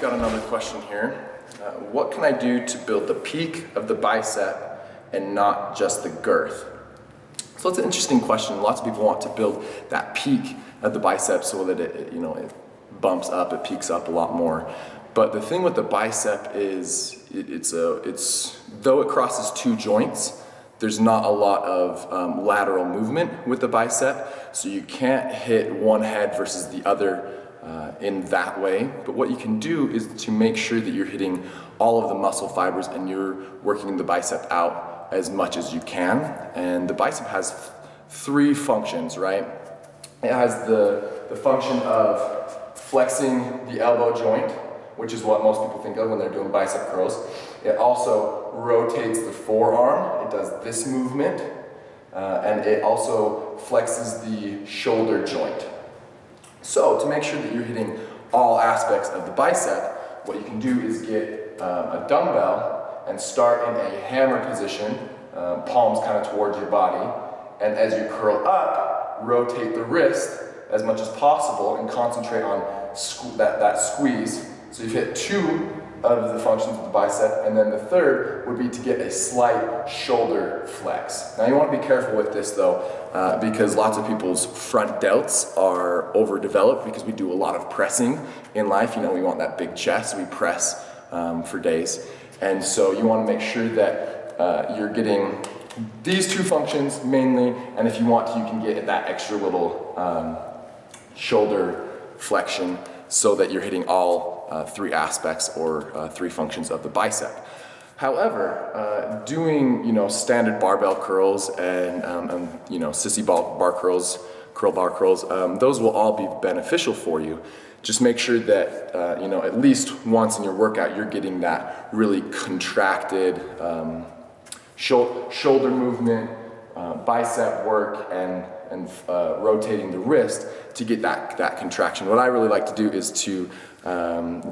got another question here. What can I do to build the peak of the bicep and not just the girth? So it's an interesting question. Lots of people want to build that peak of the bicep so that it bumps up, it peaks up a lot more. But the thing with the bicep is though it crosses two joints, there's not a lot of lateral movement with the bicep, so you can't hit one head versus the other in that way. But what you can do is to make sure that you're hitting all of the muscle fibers and you're working the bicep out as much as you can. And the bicep has three functions, right? It has the function of flexing the elbow joint, which is what most people think of when they're doing bicep curls. It also rotates the forearm. It does this movement. And it also flexes the shoulder joint. So to make sure that you're hitting all aspects of the bicep, what you can do is get a dumbbell and start in a hammer position, palms kind of towards your body. And as you curl up, rotate the wrist as much as possible and concentrate on that squeeze. So you've hit two of the functions of the bicep, and then the third would be to get a slight shoulder flex. Now you want to be careful with this though, because lots of people's front delts are overdeveloped because we do a lot of pressing in life. You know, we want that big chest, we press for days. And so you want to make sure that you're getting these two functions mainly, and if you want to, you can get that extra little shoulder flexion so that you're hitting all three aspects or three functions of the bicep. However, doing standard barbell curls and sissy bar curls, curl bar curls, those will all be beneficial for you. Just make sure that at least once in your workout you're getting that really contracted shoulder movement, bicep work, and rotating the wrist to get that contraction. What I really like to do is to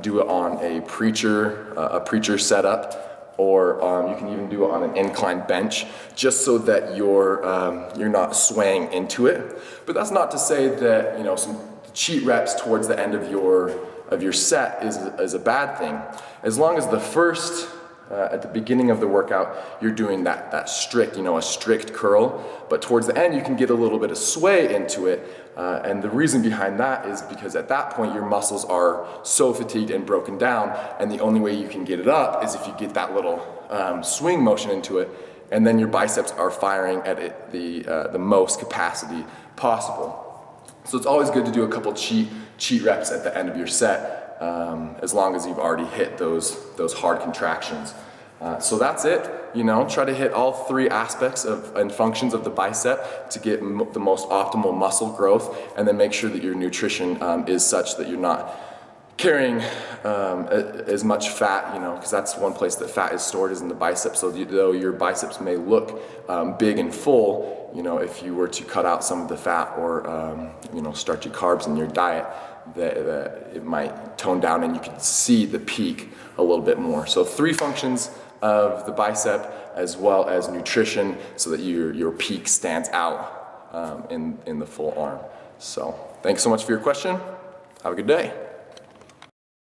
do it on a preacher setup, or you can even do it on an incline bench, just so that you're not swaying into it. But that's not to say that some cheat reps towards the end of your set is a bad thing. As long as the first at the beginning of the workout, you're doing that strict, a strict curl, but towards the end you can get a little bit of sway into it, and the reason behind that is because at that point your muscles are so fatigued and broken down, and the only way you can get it up is if you get that little swing motion into it, and then your biceps are firing at the most capacity possible. So it's always good to do a couple cheat reps at the end of your set, as long as you've already hit those hard contractions. So that's it. Try to hit all three aspects and functions of the bicep to get the most optimal muscle growth, and then make sure that your nutrition is such that you're not carrying as much fat, because that's one place that fat is stored, is in the biceps. So though your biceps may look big and full, if you were to cut out some of the fat or starchy carbs in your diet, that it might tone down and you can see the peak a little bit more. So three functions of the bicep, as well as nutrition, so that your peak stands out in the full arm. So thanks so much for your question. Have a good day.